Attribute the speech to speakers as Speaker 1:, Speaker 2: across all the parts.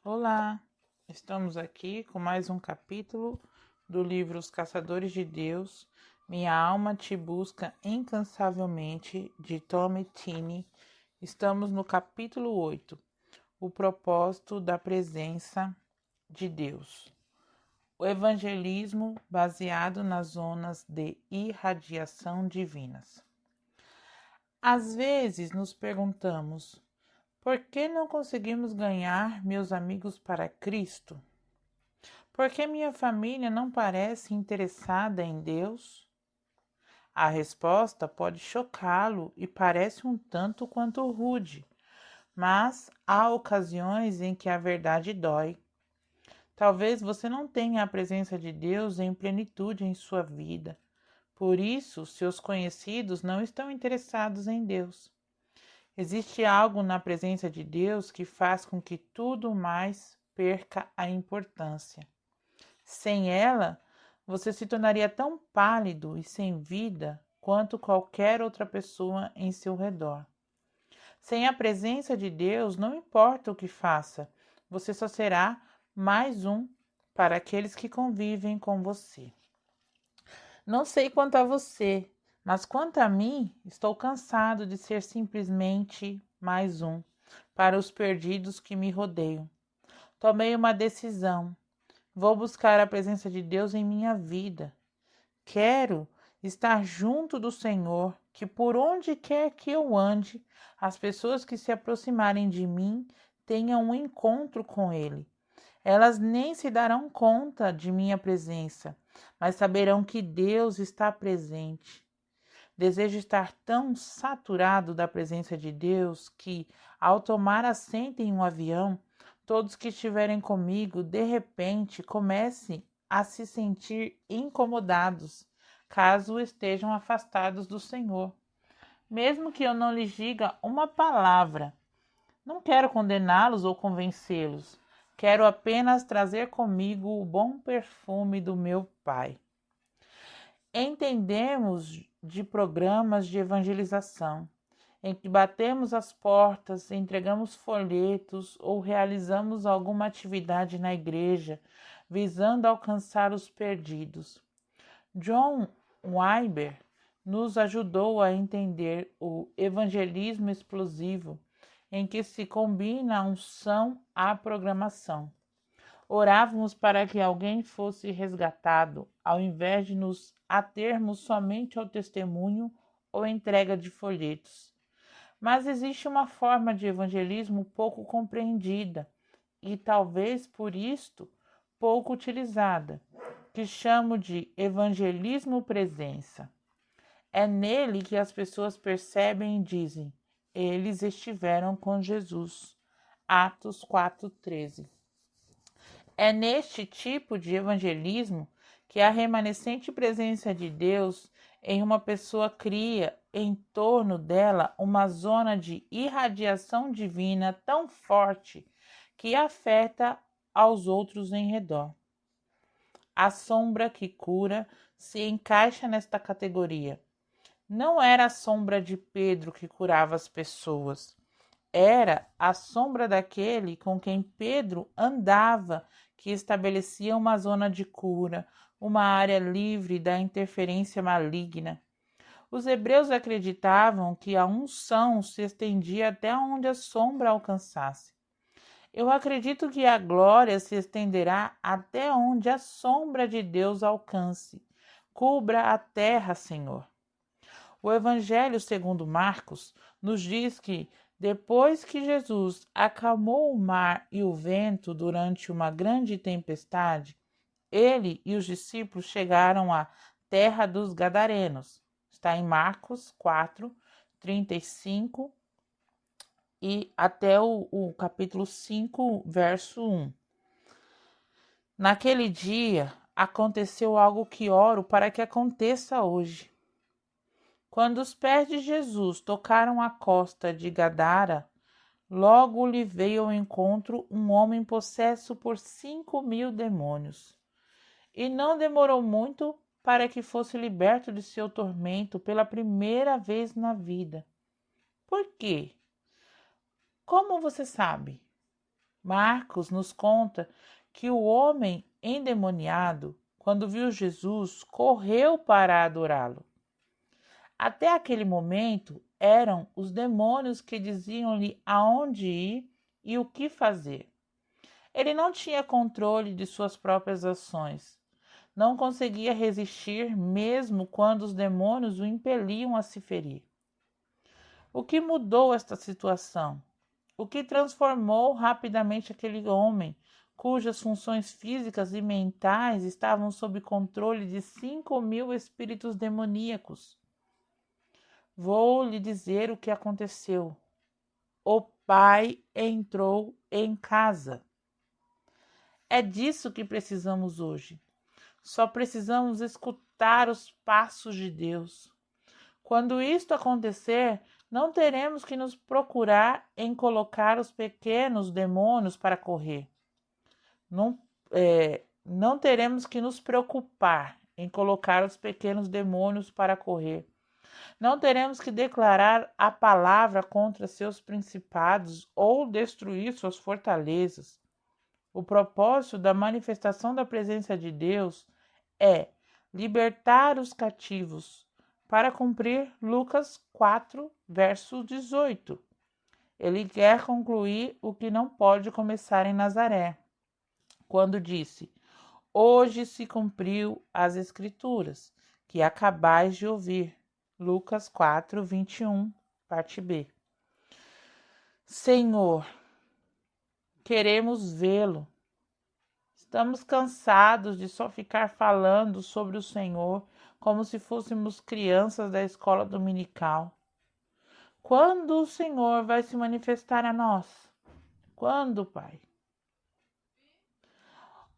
Speaker 1: Olá, estamos aqui com mais um capítulo do livro Os Caçadores de Deus. Minha alma te busca incansavelmente, de Tommy Tini. Estamos no capítulo 8, o propósito da presença de Deus. O evangelismo baseado nas zonas de irradiação divinas. Às vezes nos perguntamos: por que não conseguimos ganhar meus amigos para Cristo? Por que minha família não parece interessada em Deus? A resposta pode chocá-lo e parece um tanto quanto rude, mas há ocasiões em que a verdade dói. Talvez você não tenha a presença de Deus em plenitude em sua vida. Por isso, seus conhecidos não estão interessados em Deus. Existe algo na presença de Deus que faz com que tudo mais perca a importância. Sem ela, você se tornaria tão pálido e sem vida quanto qualquer outra pessoa em seu redor. Sem a presença de Deus, não importa o que faça, você só será mais um para aqueles que convivem com você. Não sei quanto a você, mas quanto a mim, estou cansado de ser simplesmente mais um para os perdidos que me rodeiam. Tomei uma decisão. Vou buscar a presença de Deus em minha vida. Quero estar junto do Senhor, que por onde quer que eu ande, as pessoas que se aproximarem de mim tenham um encontro com Ele. Elas nem se darão conta de minha presença, mas saberão que Deus está presente. Desejo estar tão saturado da presença de Deus que, ao tomar assento em um avião, todos que estiverem comigo, de repente, comecem a se sentir incomodados, caso estejam afastados do Senhor. Mesmo que eu não lhes diga uma palavra, não quero condená-los ou convencê-los. Quero apenas trazer comigo o bom perfume do meu Pai. Entendemos de programas de evangelização, em que batemos as portas, entregamos folhetos ou realizamos alguma atividade na igreja, visando alcançar os perdidos. John Wimber nos ajudou a entender o evangelismo explosivo, em que se combina a unção à programação. Orávamos para que alguém fosse resgatado, ao invés de nos atermos somente ao testemunho ou entrega de folhetos. Mas existe uma forma de evangelismo pouco compreendida e talvez por isto pouco utilizada, que chamo de evangelismo presença. É nele que as pessoas percebem e dizem: eles estiveram com Jesus. Atos 4:13. É neste tipo de evangelismo que a remanescente presença de Deus em uma pessoa cria em torno dela uma zona de irradiação divina tão forte que afeta aos outros em redor. A sombra que cura se encaixa nesta categoria. Não era a sombra de Pedro que curava as pessoas. Era a sombra daquele com quem Pedro andava que estabelecia uma zona de cura, uma área livre da interferência maligna. Os hebreus acreditavam que a unção se estendia até onde a sombra alcançasse. Eu acredito que a glória se estenderá até onde a sombra de Deus alcance. Cubra a terra, Senhor. O Evangelho segundo Marcos nos diz que, depois que Jesus acalmou o mar e o vento durante uma grande tempestade, ele e os discípulos chegaram à terra dos Gadarenos. Está em Marcos 4, 35 e até o capítulo 5, verso 1. Naquele dia aconteceu algo que oro para que aconteça hoje. Quando os pés de Jesus tocaram a costa de Gadara, logo lhe veio ao encontro um homem possesso por 5.000 demônios. E não demorou muito para que fosse liberto de seu tormento pela primeira vez na vida. Por quê? Como você sabe? Marcos nos conta que o homem endemoniado, quando viu Jesus, correu para adorá-lo. Até aquele momento, eram os demônios que diziam-lhe aonde ir e o que fazer. Ele não tinha controle de suas próprias ações. Não conseguia resistir mesmo quando os demônios o impeliam a se ferir. O que mudou esta situação? O que transformou rapidamente aquele homem, cujas funções físicas e mentais estavam sob controle de 5.000 espíritos demoníacos? Vou lhe dizer o que aconteceu. O pai entrou em casa. É disso que precisamos hoje. Só precisamos escutar os passos de Deus. Quando isto acontecer, não teremos que nos procurar em colocar os pequenos demônios para correr. Não teremos que nos preocupar em colocar os pequenos demônios para correr. Não teremos que declarar a palavra contra seus principados ou destruir suas fortalezas. O propósito da manifestação da presença de Deus é libertar os cativos, para cumprir Lucas 4, verso 18. Ele quer concluir o que não pode começar em Nazaré, quando disse: Hoje se cumpriu as Escrituras, que acabais de ouvir. Lucas 4, 21, parte B. Senhor, queremos vê-lo. Estamos cansados de só ficar falando sobre o Senhor como se fôssemos crianças da escola dominical. Quando o Senhor vai se manifestar a nós? Quando, Pai?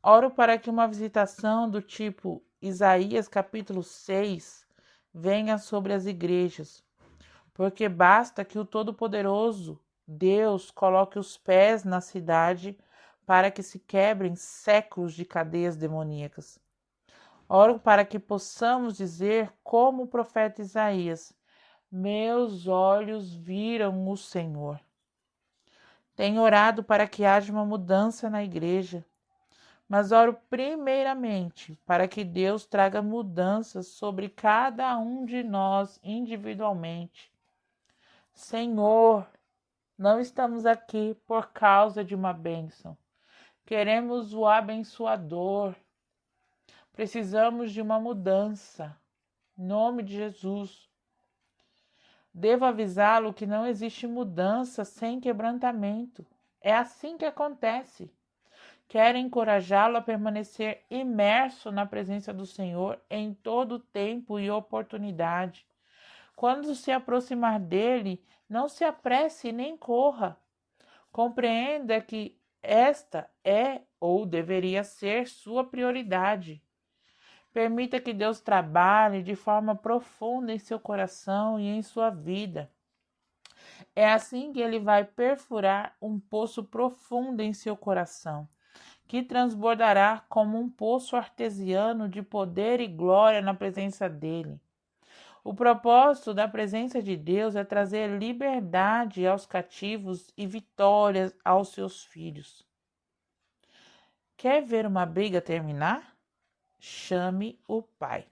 Speaker 1: Oro para que uma visitação do tipo Isaías capítulo 6 venha sobre as igrejas, porque basta que o Todo-Poderoso Deus coloque os pés na cidade para que se quebrem séculos de cadeias demoníacas. Oro para que possamos dizer, como o profeta Isaías: meus olhos viram o Senhor. Tenho orado para que haja uma mudança na igreja, mas oro primeiramente para que Deus traga mudanças sobre cada um de nós individualmente. Senhor, não estamos aqui por causa de uma bênção. Queremos o abençoador. Precisamos de uma mudança. Em nome de Jesus. Devo avisá-lo que não existe mudança sem quebrantamento. É assim que acontece. Quero encorajá-lo a permanecer imerso na presença do Senhor em todo tempo e oportunidade. Quando se aproximar dele, não se apresse nem corra. Compreenda que esta é ou deveria ser sua prioridade. Permita que Deus trabalhe de forma profunda em seu coração e em sua vida. É assim que ele vai perfurar um poço profundo em seu coração, que transbordará como um poço artesiano de poder e glória na presença dele. O propósito da presença de Deus é trazer liberdade aos cativos e vitórias aos seus filhos. Quer ver uma briga terminar? Chame o Pai.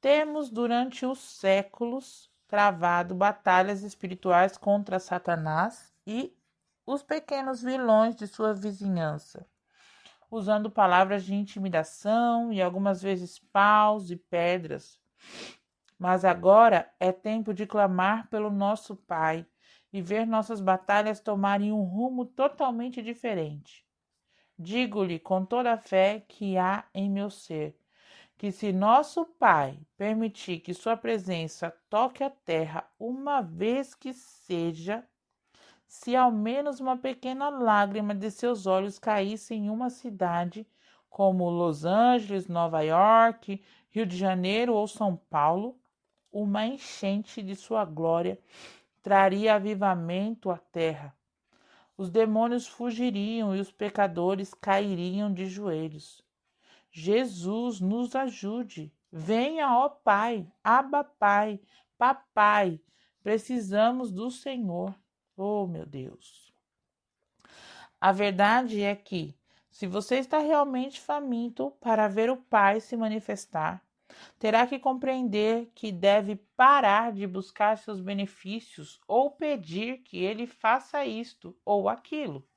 Speaker 1: Temos durante os séculos travado batalhas espirituais contra Satanás e os pequenos vilões de sua vizinhança, usando palavras de intimidação e algumas vezes paus e pedras. Mas agora é tempo de clamar pelo nosso Pai e ver nossas batalhas tomarem um rumo totalmente diferente. Digo-lhe com toda a fé que há em meu ser, que se nosso Pai permitir que sua presença toque a terra uma vez que seja, se ao menos uma pequena lágrima de seus olhos caísse em uma cidade como Los Angeles, Nova York, Rio de Janeiro ou São Paulo, uma enchente de sua glória traria avivamento à terra. Os demônios fugiriam e os pecadores cairiam de joelhos. Jesus nos ajude. Venha, ó Pai, Abba Pai, Papai. Precisamos do Senhor. Oh, meu Deus. A verdade é que, se você está realmente faminto para ver o Pai se manifestar, terá que compreender que deve parar de buscar seus benefícios ou pedir que ele faça isto ou aquilo.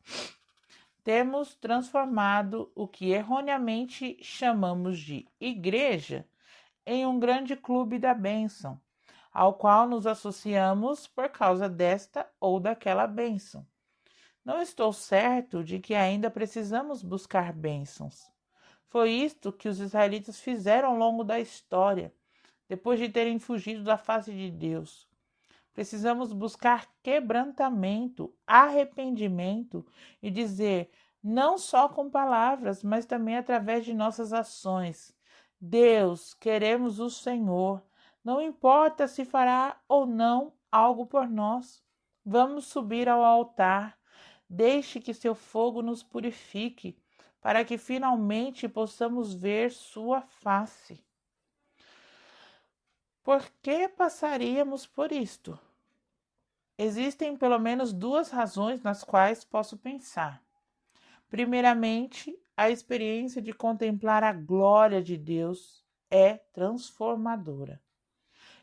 Speaker 1: Temos transformado o que erroneamente chamamos de igreja em um grande clube da bênção, ao qual nos associamos por causa desta ou daquela bênção. Não estou certo de que ainda precisamos buscar bênçãos. Foi isto que os israelitas fizeram ao longo da história, depois de terem fugido da face de Deus. Precisamos buscar quebrantamento, arrependimento e dizer, não só com palavras, mas também através de nossas ações: Deus, queremos o Senhor. Não importa se fará ou não algo por nós. Vamos subir ao altar. Deixe que seu fogo nos purifique, para que finalmente possamos ver sua face. Por que passaríamos por isto? Existem pelo menos duas razões nas quais posso pensar. Primeiramente, a experiência de contemplar a glória de Deus é transformadora.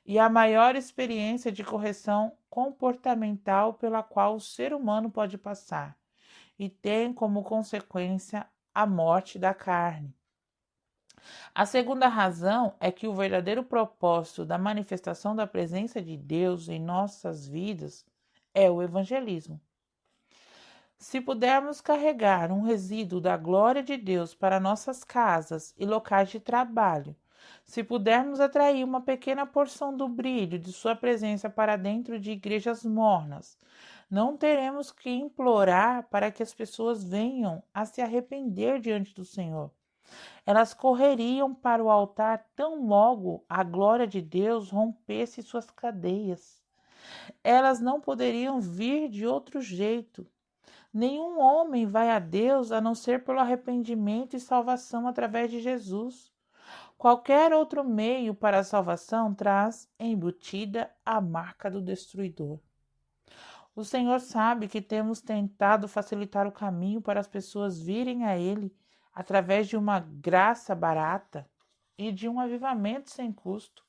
Speaker 1: E a maior experiência de correção comportamental pela qual o ser humano pode passar, e tem como consequência a morte da carne. A segunda razão é que o verdadeiro propósito da manifestação da presença de Deus em nossas vidas é o evangelismo. Se pudermos carregar um resíduo da glória de Deus para nossas casas e locais de trabalho, se pudermos atrair uma pequena porção do brilho de sua presença para dentro de igrejas mornas, não teremos que implorar para que as pessoas venham a se arrepender diante do Senhor. Elas correriam para o altar tão logo a glória de Deus rompesse suas cadeias. Elas não poderiam vir de outro jeito. Nenhum homem vai a Deus a não ser pelo arrependimento e salvação através de Jesus. Qualquer outro meio para a salvação traz embutida a marca do destruidor. O Senhor sabe que temos tentado facilitar o caminho para as pessoas virem a Ele através de uma graça barata e de um avivamento sem custo.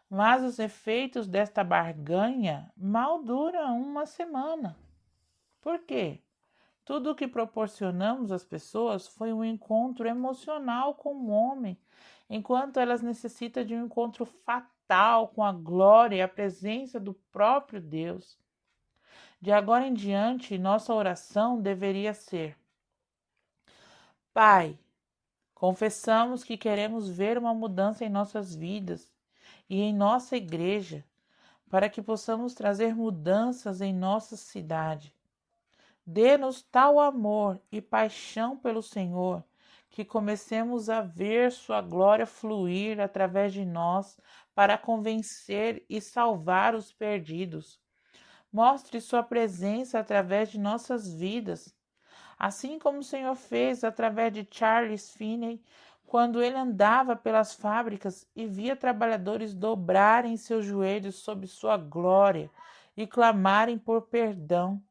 Speaker 1: Mas os efeitos desta barganha mal duram uma semana. Por quê? Tudo o que proporcionamos às pessoas foi um encontro emocional com o homem, enquanto elas necessitam de um encontro fatal com a glória e a presença do próprio Deus. De agora em diante, nossa oração deveria ser: Pai, confessamos que queremos ver uma mudança em nossas vidas e em nossa igreja, para que possamos trazer mudanças em nossa cidade. Dê-nos tal amor e paixão pelo Senhor, que comecemos a ver sua glória fluir através de nós para convencer e salvar os perdidos. Mostre sua presença através de nossas vidas, assim como o Senhor fez através de Charles Finney, quando ele andava pelas fábricas e via trabalhadores dobrarem seus joelhos sob sua glória e clamarem por perdão.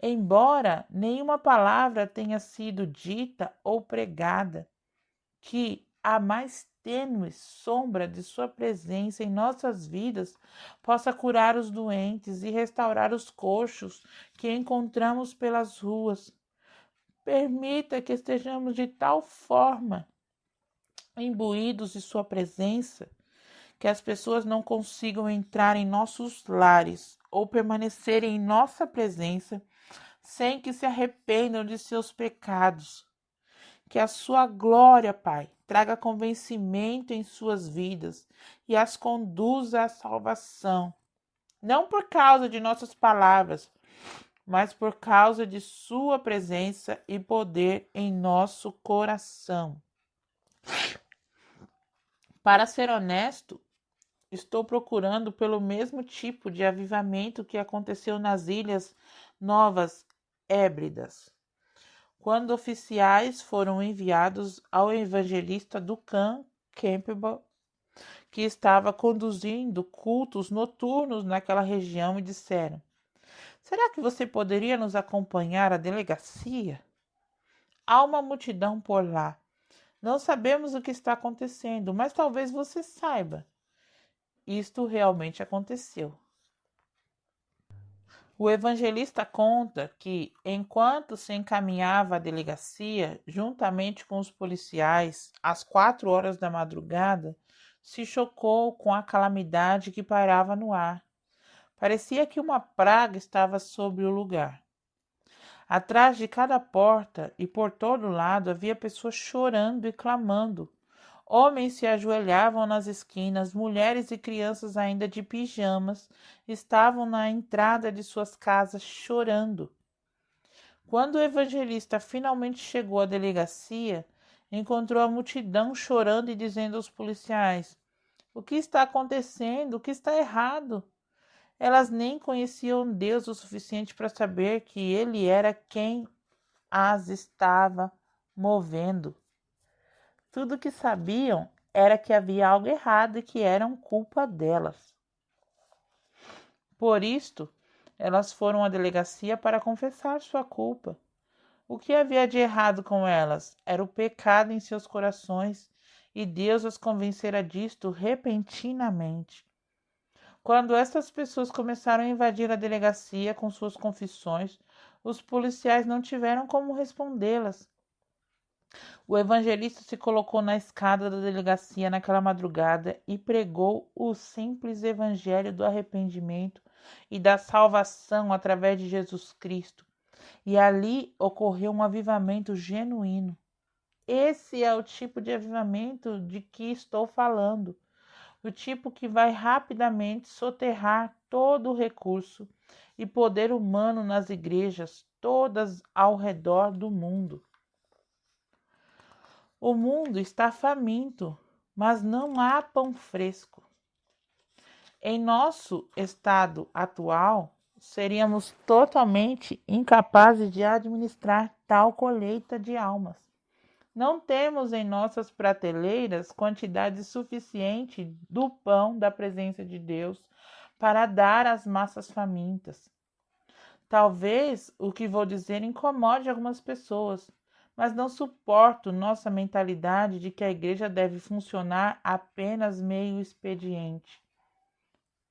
Speaker 1: Embora nenhuma palavra tenha sido dita ou pregada, que a mais tênue sombra de sua presença em nossas vidas possa curar os doentes e restaurar os coxos que encontramos pelas ruas. Permita que estejamos de tal forma imbuídos de sua presença que as pessoas não consigam entrar em nossos lares ou permanecerem em nossa presença sem que se arrependam de seus pecados. Que a sua glória, Pai, traga convencimento em suas vidas e as conduza à salvação, não por causa de nossas palavras, mas por causa de sua presença e poder em nosso coração. Para ser honesto, estou procurando pelo mesmo tipo de avivamento que aconteceu nas Ilhas Novas Hébridas, quando oficiais foram enviados ao evangelista Duncan Campbell, que estava conduzindo cultos noturnos naquela região, e disseram: Será que você poderia nos acompanhar à delegacia? Há uma multidão por lá. Não sabemos o que está acontecendo, mas talvez você saiba. Isto realmente aconteceu. O evangelista conta que, enquanto se encaminhava à delegacia, juntamente com os policiais, às 4 horas da madrugada, se chocou com a calamidade que pairava no ar. Parecia que uma praga estava sobre o lugar. Atrás de cada porta e por todo lado havia pessoas chorando e clamando. Homens se ajoelhavam nas esquinas, mulheres e crianças ainda de pijamas estavam na entrada de suas casas chorando. Quando o evangelista finalmente chegou à delegacia, encontrou a multidão chorando e dizendo aos policiais: "O que está acontecendo? O que está errado?" Elas nem conheciam Deus o suficiente para saber que Ele era quem as estava movendo. Tudo o que sabiam era que havia algo errado e que eram culpa delas. Por isto, elas foram à delegacia para confessar sua culpa. O que havia de errado com elas? Era o pecado em seus corações, e Deus as convencera disto repentinamente. Quando essas pessoas começaram a invadir a delegacia com suas confissões, os policiais não tiveram como respondê-las. O evangelista se colocou na escada da delegacia naquela madrugada e pregou o simples evangelho do arrependimento e da salvação através de Jesus Cristo. E ali ocorreu um avivamento genuíno. Esse é o tipo de avivamento de que estou falando. O tipo que vai rapidamente soterrar todo o recurso e poder humano nas igrejas todas ao redor do mundo. O mundo está faminto, mas não há pão fresco. Em nosso estado atual, seríamos totalmente incapazes de administrar tal colheita de almas. Não temos em nossas prateleiras quantidade suficiente do pão da presença de Deus para dar às massas famintas. Talvez o que vou dizer incomode algumas pessoas, mas não suporto nossa mentalidade de que a igreja deve funcionar apenas meio expediente.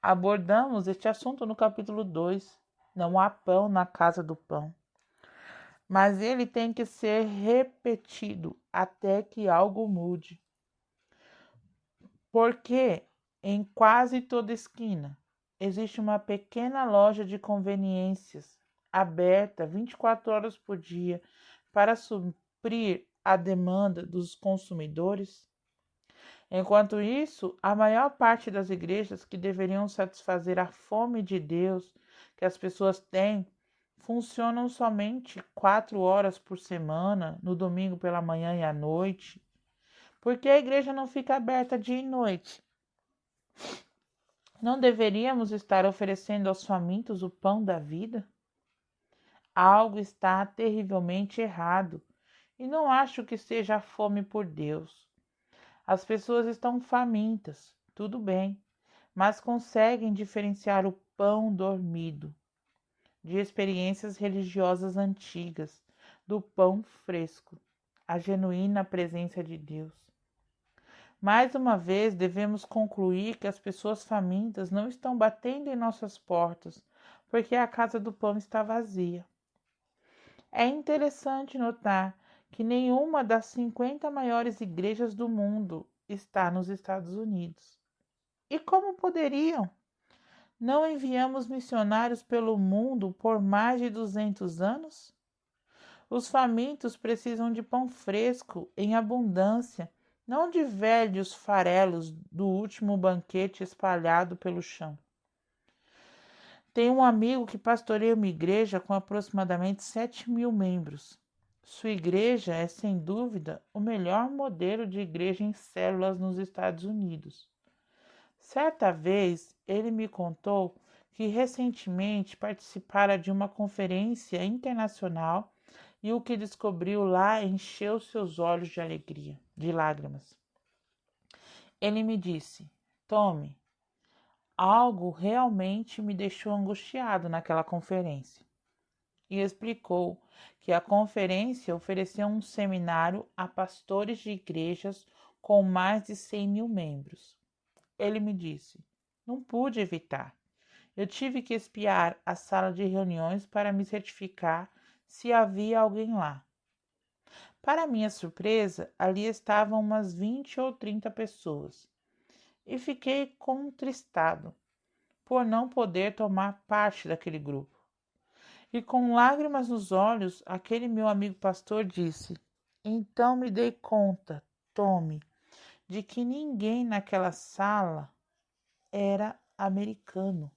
Speaker 1: Abordamos este assunto no capítulo 2. Não há pão na casa do pão. Mas ele tem que ser repetido até que algo mude. Porque em quase toda esquina existe uma pequena loja de conveniências aberta 24 horas por dia para suprir a demanda dos consumidores. Enquanto isso, a maior parte das igrejas que deveriam satisfazer a fome de Deus que as pessoas têm funcionam somente 4 horas por semana, no domingo pela manhã e à noite. Por que a igreja não fica aberta dia e noite? Não deveríamos estar oferecendo aos famintos o pão da vida? Algo está terrivelmente errado, e não acho que seja a fome por Deus. As pessoas estão famintas, tudo bem, mas conseguem diferenciar o pão dormido de experiências religiosas antigas, do pão fresco, a genuína presença de Deus. Mais uma vez, devemos concluir que as pessoas famintas não estão batendo em nossas portas, porque a casa do pão está vazia. É interessante notar que nenhuma das 50 maiores igrejas do mundo está nos Estados Unidos. E como poderiam? Não enviamos missionários pelo mundo por mais de 200 anos? Os famintos precisam de pão fresco em abundância, não de velhos farelos do último banquete espalhado pelo chão. Tenho um amigo que pastoreia uma igreja com aproximadamente 7.000 membros. Sua igreja é, sem dúvida, o melhor modelo de igreja em células nos Estados Unidos. Certa vez, ele me contou que recentemente participara de uma conferência internacional e o que descobriu lá encheu seus olhos de alegria, de lágrimas. Ele me disse: "Tommy, Algo realmente me deixou angustiado naquela conferência. E explicou que a conferência ofereceu um seminário a pastores de igrejas com mais de 100.000 membros. Ele me disse: não pude evitar. Eu tive que espiar a sala de reuniões para me certificar se havia alguém lá. Para minha surpresa, ali estavam umas 20 ou 30 pessoas e fiquei contristado por não poder tomar parte daquele grupo. E com lágrimas nos olhos, aquele meu amigo pastor disse: então me dei conta, Tommy, de que ninguém naquela sala era americano.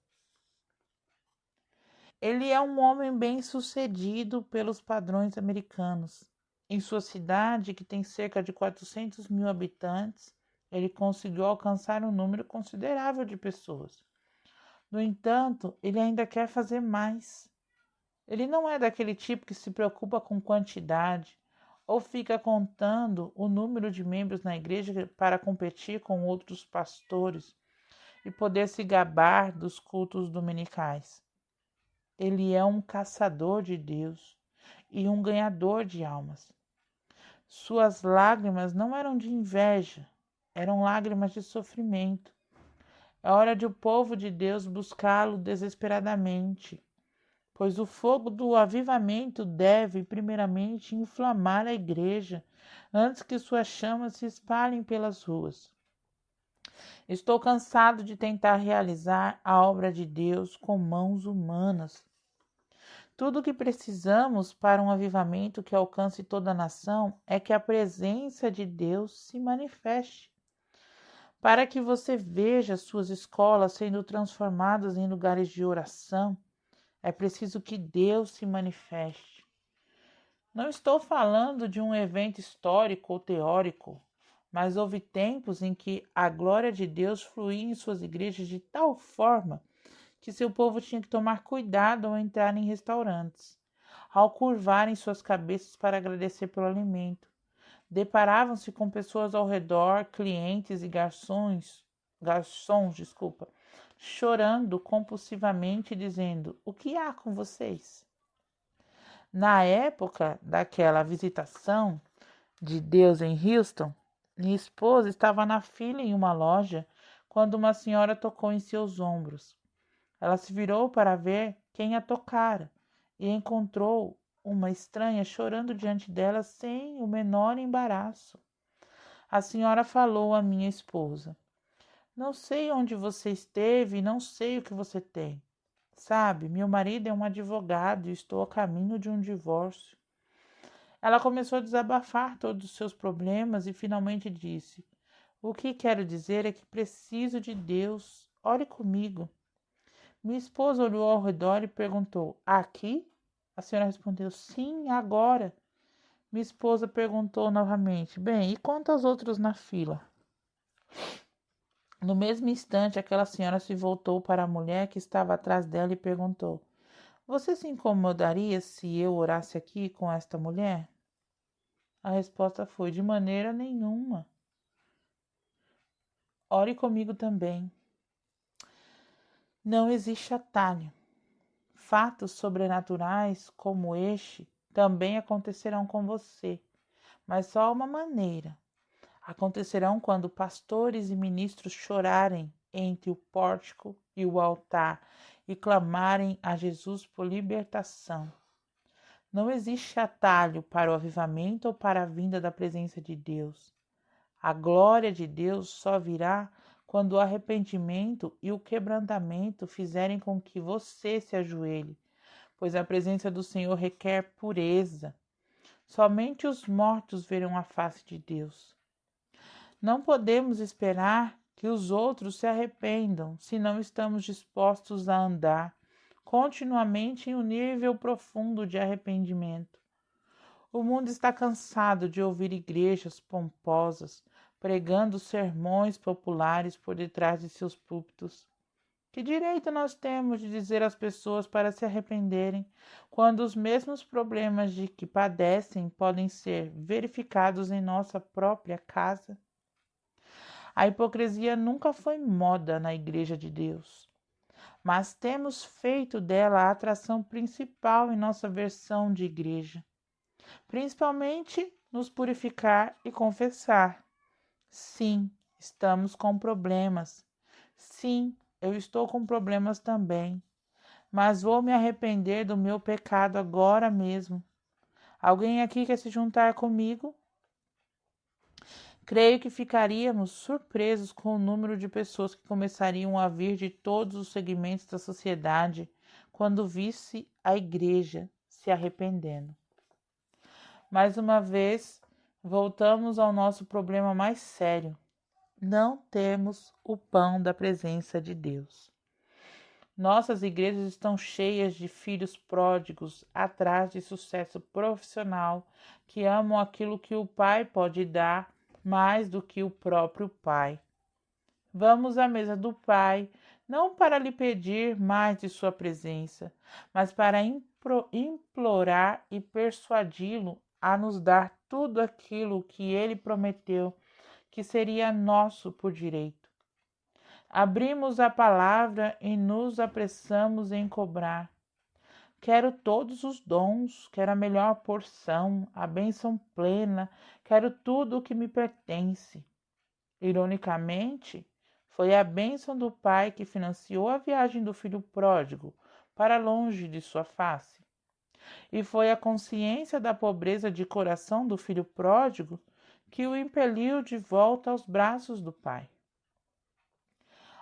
Speaker 1: Ele é um homem bem-sucedido pelos padrões americanos. Em sua cidade, que tem cerca de 400.000 habitantes, ele conseguiu alcançar um número considerável de pessoas. No entanto, ele ainda quer fazer mais. Ele não é daquele tipo que se preocupa com quantidade ou fica contando o número de membros na igreja para competir com outros pastores e poder se gabar dos cultos dominicais. Ele é um caçador de Deus e um ganhador de almas. Suas lágrimas não eram de inveja, eram lágrimas de sofrimento. É hora de o povo de Deus buscá-lo desesperadamente, pois o fogo do avivamento deve, primeiramente, inflamar a igreja, antes que suas chamas se espalhem pelas ruas. Estou cansado de tentar realizar a obra de Deus com mãos humanas. Tudo o que precisamos para um avivamento que alcance toda a nação é que a presença de Deus se manifeste. Para que você veja suas escolas sendo transformadas em lugares de oração, é preciso que Deus se manifeste. Não estou falando de um evento histórico ou teórico, mas houve tempos em que a glória de Deus fluía em suas igrejas de tal forma que seu povo tinha que tomar cuidado ao entrar em restaurantes, ao curvarem suas cabeças para agradecer pelo alimento. Deparavam-se com pessoas ao redor, clientes e garçons, chorando compulsivamente, dizendo: o que há com vocês? Na época daquela visitação de Deus em Houston, minha esposa estava na fila em uma loja quando uma senhora tocou em seus ombros. Ela se virou para ver quem a tocara e encontrou uma estranha chorando diante dela sem o menor embaraço. A senhora falou à minha esposa: não sei onde você esteve e não sei o que você tem. Sabe, meu marido é um advogado e estou a caminho de um divórcio. Ela começou a desabafar todos os seus problemas e finalmente disse: o que quero dizer é que preciso de Deus. Ore comigo. Minha esposa olhou ao redor e perguntou: aqui? A senhora respondeu: sim, agora. Minha esposa perguntou novamente: bem, e quanto aos outros na fila? No mesmo instante, aquela senhora se voltou para a mulher que estava atrás dela e perguntou: você se incomodaria se eu orasse aqui com esta mulher? A resposta foi: de maneira nenhuma. Ore comigo também. Não existe atalho. Fatos sobrenaturais como este também acontecerão com você, mas só há uma maneira. Acontecerão quando pastores e ministros chorarem entre o pórtico e o altar e clamarem a Jesus por libertação. Não existe atalho para o avivamento ou para a vinda da presença de Deus. A glória de Deus só virá quando o arrependimento e o quebrantamento fizerem com que você se ajoelhe, pois a presença do Senhor requer pureza. Somente os mortos verão a face de Deus. Não podemos esperar que os outros se arrependam se não estamos dispostos a andar continuamente em um nível profundo de arrependimento. O mundo está cansado de ouvir igrejas pomposas pregando sermões populares por detrás de seus púlpitos. Que direito nós temos de dizer às pessoas para se arrependerem, quando os mesmos problemas de que padecem podem ser verificados em nossa própria casa? A hipocrisia nunca foi moda na Igreja de Deus, mas temos feito dela a atração principal em nossa versão de igreja, principalmente nos purificar e confessar. Sim, estamos com problemas. Sim, eu estou com problemas também, mas vou me arrepender do meu pecado agora mesmo. Alguém aqui quer se juntar comigo? Creio que ficaríamos surpresos com o número de pessoas que começariam a vir de todos os segmentos da sociedade quando visse a igreja se arrependendo. Mais uma vez, voltamos ao nosso problema mais sério. Não temos o pão da presença de Deus. Nossas igrejas estão cheias de filhos pródigos atrás de sucesso profissional que amam aquilo que o pai pode dar mais do que o próprio pai. Vamos à mesa do pai, não para lhe pedir mais de sua presença, mas para implorar e persuadi-lo a nos dar tudo aquilo que ele prometeu que seria nosso por direito. Abrimos a palavra e nos apressamos em cobrar. Quero todos os dons, quero a melhor porção, a bênção plena, quero tudo o que me pertence. Ironicamente, foi a bênção do pai que financiou a viagem do filho pródigo para longe de sua face. E foi a consciência da pobreza de coração do filho pródigo que o impeliu de volta aos braços do pai.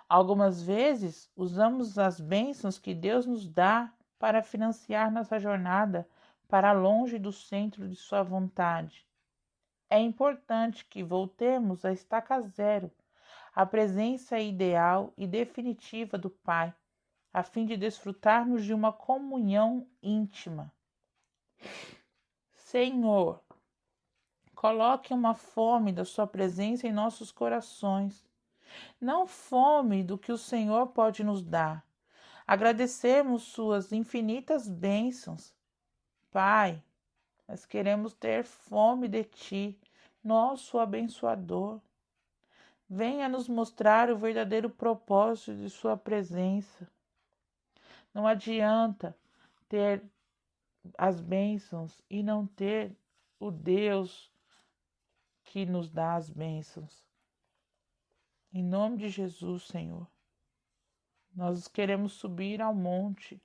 Speaker 1: Algumas vezes usamos as bênçãos que Deus nos dá para financiar nossa jornada para longe do centro de sua vontade. É importante que voltemos à estaca zero, à presença ideal e definitiva do Pai, a fim de desfrutarmos de uma comunhão íntima. Senhor, coloque uma fome da sua presença em nossos corações. Não fome do que o Senhor pode nos dar. Agradecemos suas infinitas bênçãos. Pai, nós queremos ter fome de ti, nosso abençoador. Venha nos mostrar o verdadeiro propósito de sua presença. Não adianta ter as bênçãos e não ter o Deus que nos dá as bênçãos. Em nome de Jesus, Senhor, nós queremos subir ao monte,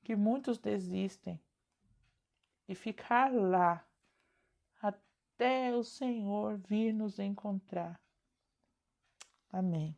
Speaker 1: que muitos desistem, e ficar lá até o Senhor vir nos encontrar. Amém.